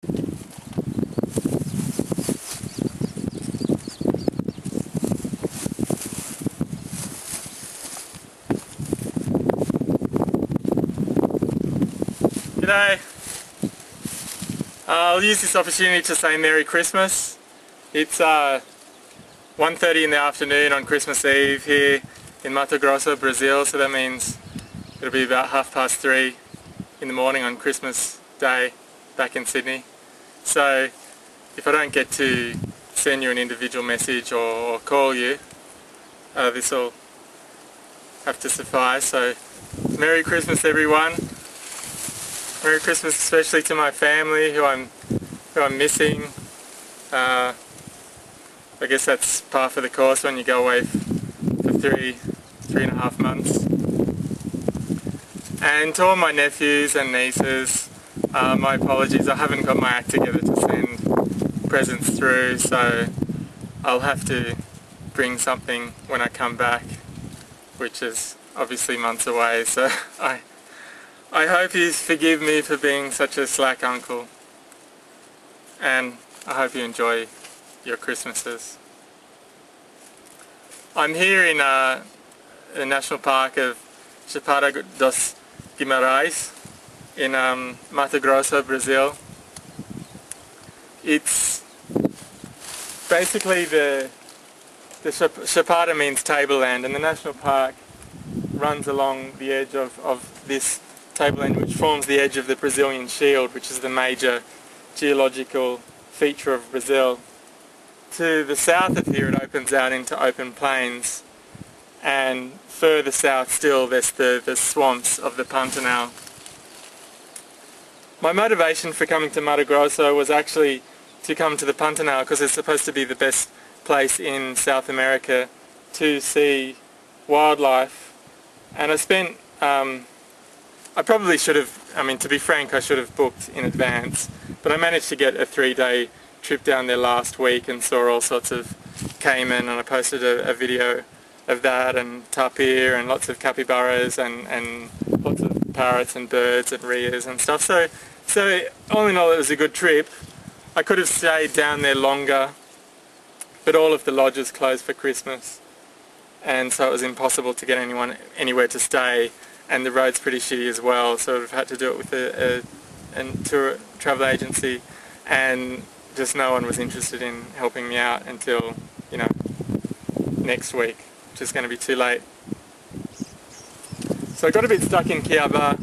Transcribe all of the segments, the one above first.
G'day. I'll use this opportunity to say Merry Christmas. It's 1:30 in the afternoon on Christmas Eve here in Mato Grosso, Brazil, so that means it'll be about 3:30 in the morning on Christmas Day back in Sydney. So if I don't get to send you an individual message or call you, this will have to suffice. So Merry Christmas everyone. Merry Christmas especially to my family who I'm missing. I guess that's par for the course when you go away for three and a half months. And to all my nephews and nieces, my apologies, I haven't got my act together to send presents through, so I'll have to bring something when I come back, which is obviously months away, so I hope you forgive me for being such a slack uncle, and I hope you enjoy your Christmases. I'm here in the National Park of Chapada dos Guimarães in Mato Grosso, Brazil. It's basically the Chapada means tableland, and the National Park runs along the edge of this tableland, which forms the edge of the Brazilian Shield, which is the major geological feature of Brazil. To the south of here it opens out into open plains, and further south still there's the swamps of the Pantanal. My motivation for coming to Mato Grosso was actually to come to the Pantanal because it's supposed to be the best place in South America to see wildlife, and I spent I probably should have, to be frank, I should have booked in advance, but I managed to get a 3-day trip down there last week and saw all sorts of caiman, and I posted a video of that, and tapir and lots of capybaras and lots of parrots and birds and rheas and stuff. So all in all it was a good trip. I could have stayed down there longer, but all of the lodges closed for Christmas, and so it was impossible to get anyone anywhere to stay. And the road's pretty shitty as well, so I've had to do it with a tour travel agency, and just no one was interested in helping me out until, next week, which is going to be too late. So I got a bit stuck in Chapada,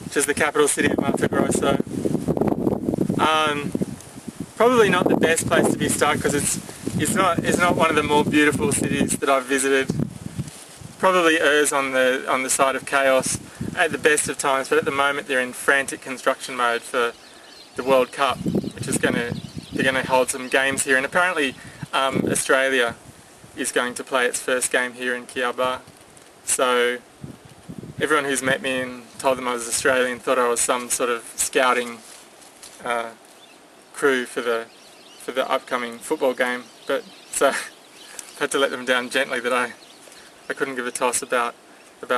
which is the capital city of Mato Grosso. Probably not the best place to be stuck because it's not one of the more beautiful cities that I've visited. Probably errs on the side of chaos at the best of times, but at the moment they're in frantic construction mode for the World Cup, which is they're going to hold some games here, and apparently Australia is going to play its first game here in Chapada. So everyone who's met me and told them I was Australian thought I was some sort of scouting crew for the upcoming football game, but so I had to let them down gently that I couldn't give a toss about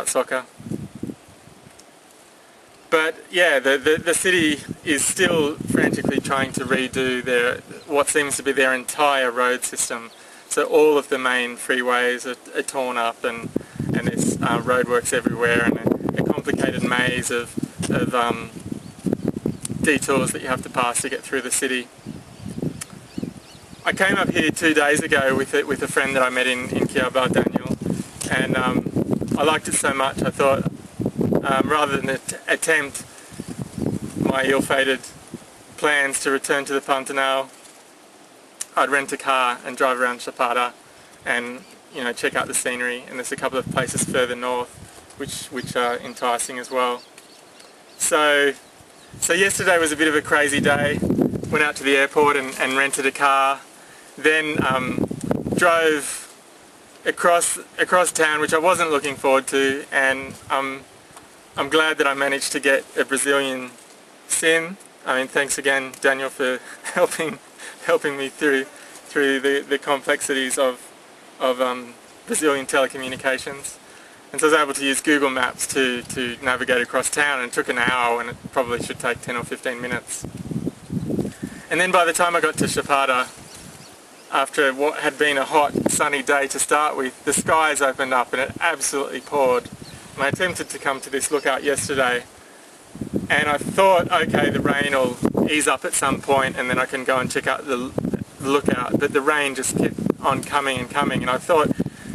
soccer. But yeah, the city is still frantically trying to redo what seems to be their entire road system. So all of the main freeways are torn up, and there's roadworks everywhere, and a complicated maze of detours that you have to pass to get through the city. I came up here 2 days ago with a friend that I met in Chapada, Daniel, and I liked it so much I thought rather than attempt my ill-fated plans to return to the Pantanal, I'd rent a car and drive around Chapada and check out the scenery, and there's a couple of places further north which are enticing as well. So yesterday was a bit of a crazy day. Went out to the airport and rented a car, then drove across town, which I wasn't looking forward to, and I'm glad that I managed to get a Brazilian SIM. Thanks again, Daniel, for helping me through the complexities of Brazilian telecommunications. And so I was able to use Google Maps to navigate across town, and it took an hour when it probably should take 10 or 15 minutes. And then by the time I got to Chapada, after what had been a hot sunny day to start with, the skies opened up and it absolutely poured. And I attempted to come to this lookout yesterday, and I thought, okay, the rain will ease up at some point and then I can go and check out the lookout, but the rain just kept on coming and coming, and I thought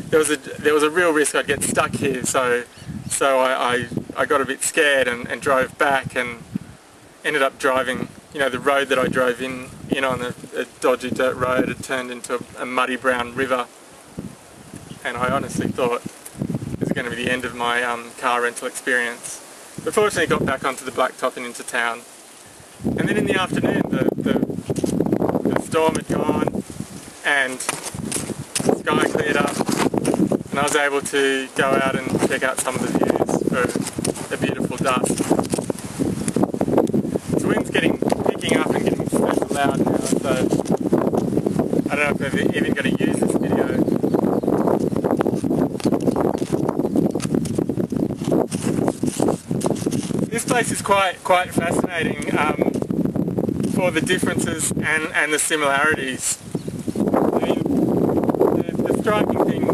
there was a real risk I'd get stuck here, so I got a bit scared and drove back, and ended up driving, the road that I drove in on a dodgy dirt road had turned into a muddy brown river, and I honestly thought it was going to be the end of my car rental experience. But fortunately got back onto the blacktop and into town. And then in the afternoon the storm had gone and the sky cleared up, and I was able to go out and check out some of the views for the beautiful dusk. The wind's picking up and getting super loud now, so I don't know if I'm even going to use this video. This place is quite fascinating for the differences and the similarities. I mean, the striking thing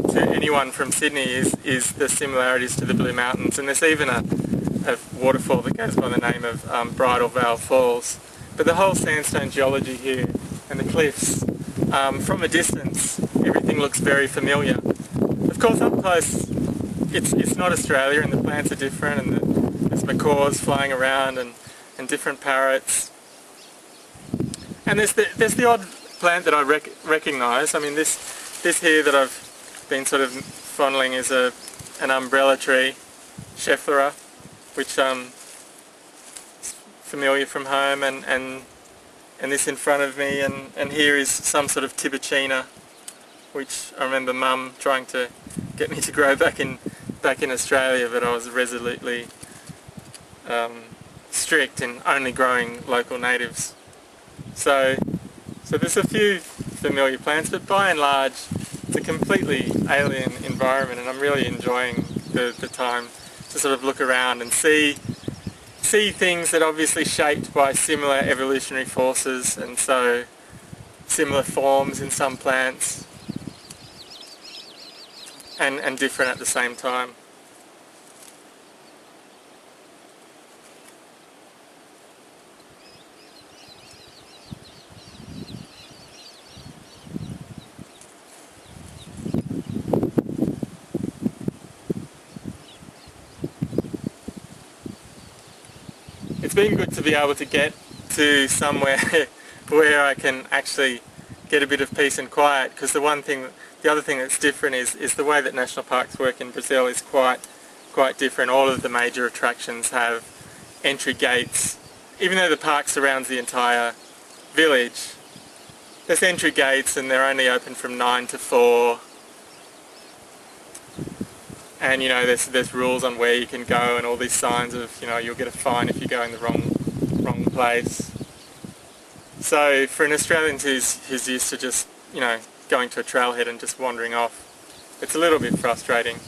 to anyone from Sydney is the similarities to the Blue Mountains, and there's even a waterfall that goes by the name of Bridal Veil Falls. But the whole sandstone geology here and the cliffs, from a distance, everything looks very familiar. Of course, up close, it's not Australia, and the plants are different, and there's macaws flying around and different parrots. And there's the odd plant that I recognise. I mean, this here that I've been sort of fondling is an umbrella tree, Schefflera, which is familiar from home, and this in front of me, and here is some sort of Tiburtina, which I remember Mum trying to get me to grow back in Australia, but I was resolutely strict in only growing local natives. So there's a few familiar plants, but by and large it's a completely alien environment, and I'm really enjoying the time to sort of look around and see things that are obviously shaped by similar evolutionary forces, and so similar forms in some plants, and different at the same time. It's been good to be able to get to somewhere where I can actually get a bit of peace and quiet, because the other thing that's different is the way that national parks work in Brazil is quite different. All of the major attractions have entry gates. Even though the park surrounds the entire village, there's entry gates, and they're only open from 9 to 4. And there's rules on where you can go, and all these signs of you'll get a fine if you go in the wrong place. So for an Australian who's used to just going to a trailhead and just wandering off, it's a little bit frustrating.